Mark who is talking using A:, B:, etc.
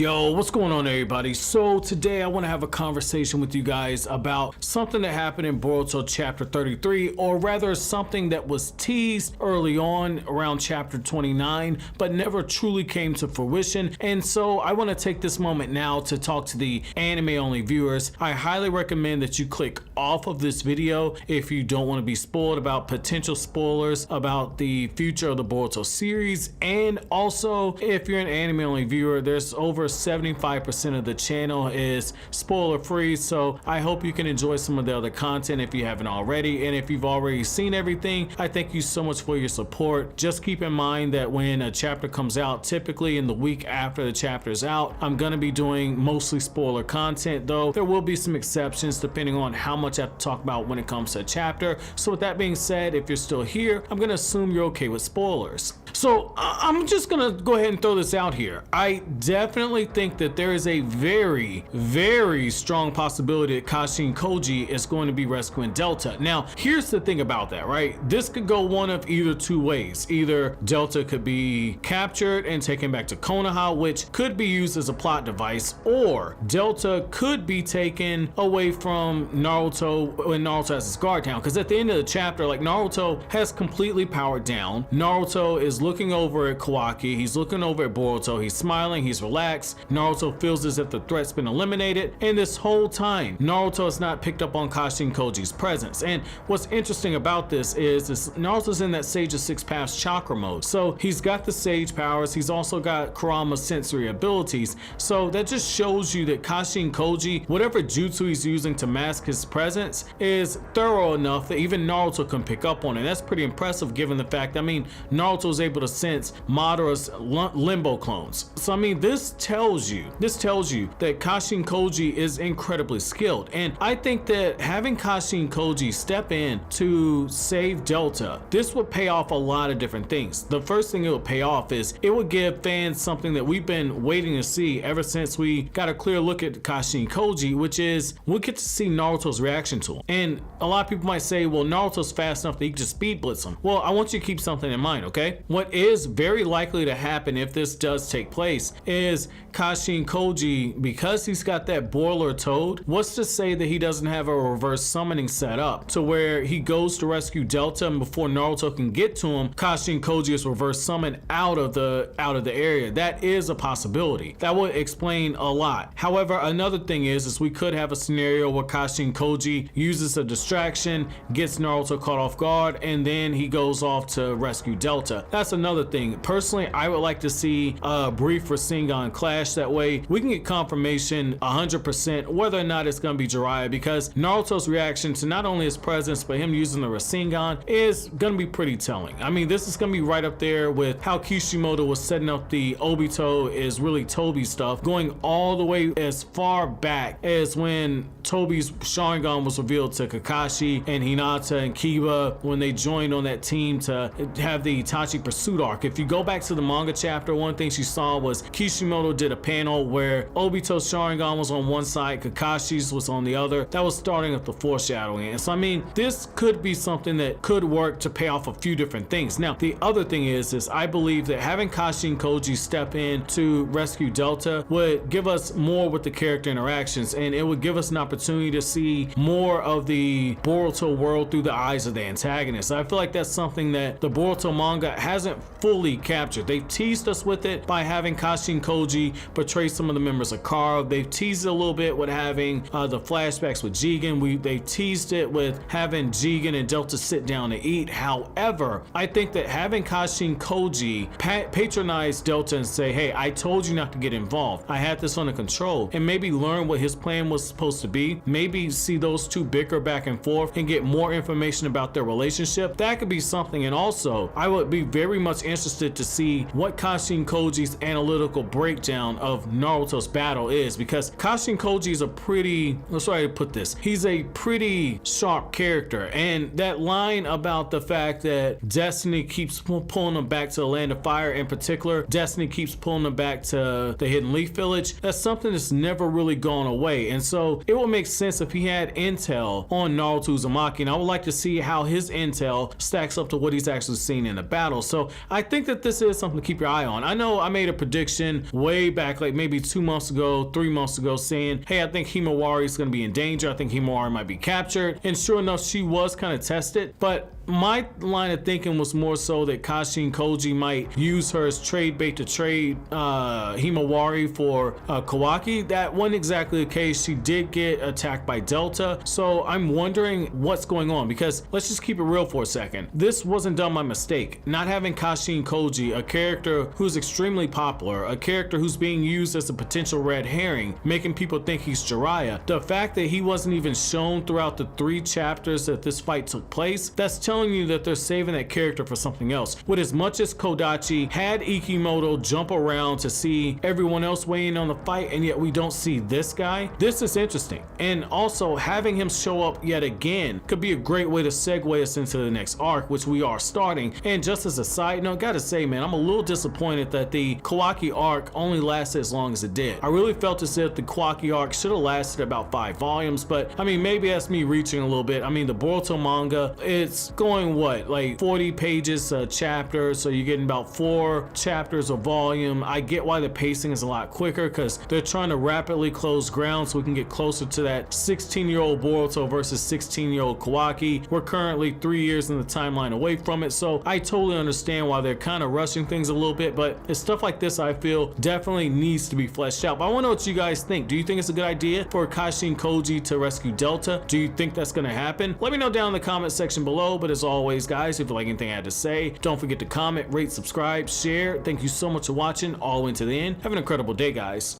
A: Yo, what's going on everybody? So today I want to have a conversation with you guys about something that happened in Boruto chapter 33, or rather something that was teased early on around chapter 29 but never truly came to fruition. And so I want to take this moment now to talk to the anime only viewers. I highly recommend that you click off of this video if you don't want to be spoiled about potential spoilers about the future of the Boruto series. And also, if you're an anime only viewer, there's over 75% of the channel is spoiler free, so I hope you can enjoy some of the other content if you haven't already. And if you've already seen everything, I thank you so much for your support. Just keep in mind that when a chapter comes out, typically in the week after the chapter is out, I'm gonna be doing mostly spoiler content, though there will be some exceptions depending on how much I have to talk about when it comes to a chapter. So with that being said, if you're still here, I'm gonna assume you're okay with spoilers. So I'm just gonna go ahead and throw this out here. I definitely think that there is a very strong possibility that Kashin Koji is going to be rescuing Delta. Now, here's the thing about that, right? This could go one of either two ways. Either Delta could be captured and taken back to Konoha, which could be used as a plot device, or Delta could be taken away from Naruto when Naruto has his guard down. Because at the end of the chapter, like, Naruto has completely powered down. Naruto is looking over at Kawaki, he's looking over at Boruto, he's smiling, he's relaxed. Naruto feels as if the threat's been eliminated, and this whole time Naruto has not picked up on Kashin Koji's presence. And what's interesting about this is Naruto's in that Sage of Six Paths chakra mode, so he's got the sage powers, he's also got Kurama's sensory abilities, so that just shows you that Kashin Koji, whatever jutsu he's using to mask his presence, is thorough enough that even Naruto can pick up on it. That's pretty impressive given the fact, I mean, Naruto's able to sense Madara's limbo clones. So I mean, this tells you that Kashin Koji is incredibly skilled. And I think that having Kashin Koji step in to save Delta, this would pay off a lot of different things. The first thing it would pay off is it would give fans something that we've been waiting to see ever since we got a clear look at Kashin Koji, which is we get to see Naruto's reaction to him. And a lot of people might say, well, Naruto's fast enough that he can just speed blitz him. Well, I want you to keep something in mind, okay? What is very likely to happen if this does take place is Kashin Koji, because he's got that boiler toad, what's to say that he doesn't have a reverse summoning set up to where he goes to rescue Delta, and before Naruto can get to him, Kashin Koji is reverse summoned out of the area. That is a possibility. That would explain a lot. However, another thing is we could have a scenario where Kashin Koji uses a distraction, gets Naruto caught off guard, and then he goes off to rescue Delta. That's another thing. Personally, I would like to see a brief Rasengan clash. That way we can get confirmation 100% whether or not it's going to be Jiraiya, because Naruto's reaction to not only his presence but him using the Rasengan is going to be pretty telling. I mean, this is going to be right up there with how Kishimoto was setting up the Obito is really Toby stuff, going all the way as far back as when Toby's Sharingan was revealed to Kakashi and Hinata and Kiba when they joined on that team to have the Itachi pursuit arc. If you go back to the manga chapter, one thing she saw was Kishimoto did a panel where Obito's Sharingan was on one side, Kakashi's was on the other. That was starting up the foreshadowing. And so I mean, this could be something that could work to pay off a few different things. Now, the other thing is I believe that having Kashin Koji step in to rescue Delta would give us more with the character interactions, and it would give us an opportunity to see more of the Boruto world through the eyes of the antagonist. I feel like that's something that the Boruto manga hasn't fully captured. They've teased us with it by having Kashin Koji portray some of the members of Kara. They've teased it a little bit with having the flashbacks with Jigen. They teased it with having Jigen and Delta sit down to eat. However, I think that having Kashin Koji patronize Delta and say, hey, I told you not to get involved, I had this under control, and maybe learn what his plan was supposed to be, maybe see those two bicker back and forth and get more information about their relationship, that could be something. And also, I would be very much interested to see what Kashin Koji's analytical breakdown of Naruto's battle is, because Kashin Koji is a pretty, let's try to put this, he's a pretty sharp character. And that line about the fact that Destiny keeps pulling him back to the Land of Fire, in particular, Destiny keeps pulling him back to the Hidden Leaf Village, that's something that's never really gone away. And so it would make sense if he had intel on Naruto Uzumaki, and I would like to see how his intel stacks up to what he's actually seen in the battle. So So I think that this is something to keep your eye on. I know I made a prediction way back, like maybe 2 months ago, 3 months ago, saying, hey, I think Himawari is going to be in danger. I think Himawari might be captured. And sure enough, she was kind of tested. But my line of thinking was more so that Kashin Koji might use her as trade bait to trade Himawari for Kawaki. That wasn't exactly the case. She did get attacked by Delta. So I'm wondering what's going on, because let's just keep it real for a second. This wasn't done by mistake. Not having Kashin Koji, a character who's extremely popular, a character who's being used as a potential red herring, making people think he's Jiraiya. The fact that he wasn't even shown throughout the 3 chapters that this fight took place, that's telling you that they're saving that character for something else. With as much as Kodachi had Ikimoto jump around to see everyone else weigh in on the fight, and yet we don't see this guy, this is interesting. And also having him show up yet again could be a great way to segue us into the next arc, which we are starting. And just as a side note, gotta say, man, I'm a little disappointed that the Kawaki arc only lasted as long as it did. I really felt as if the Kawaki arc should have lasted about 5 volumes, but I mean, maybe that's me reaching a little bit. I mean, the Boruto manga, it's going what, like 40 pages a chapter, so you're getting about 4 chapters a volume. I get why the pacing is a lot quicker, because they're trying to rapidly close ground so we can get closer to that 16-year-old Boruto versus 16-year-old Kawaki. We're currently 3 years in the timeline away from it, so I totally understand why they're kind of rushing things a little bit, but it's stuff like this I feel definitely needs to be fleshed out. But I want to know what you guys think. Do you think it's a good idea for Kashin Koji to rescue Delta? Do you think that's going to happen? Let me know down in the comment section below. But as always, guys, if you like anything I had to say, don't forget to comment, rate, subscribe, share. Thank you so much for watching all the way to the end. Have an incredible day, guys.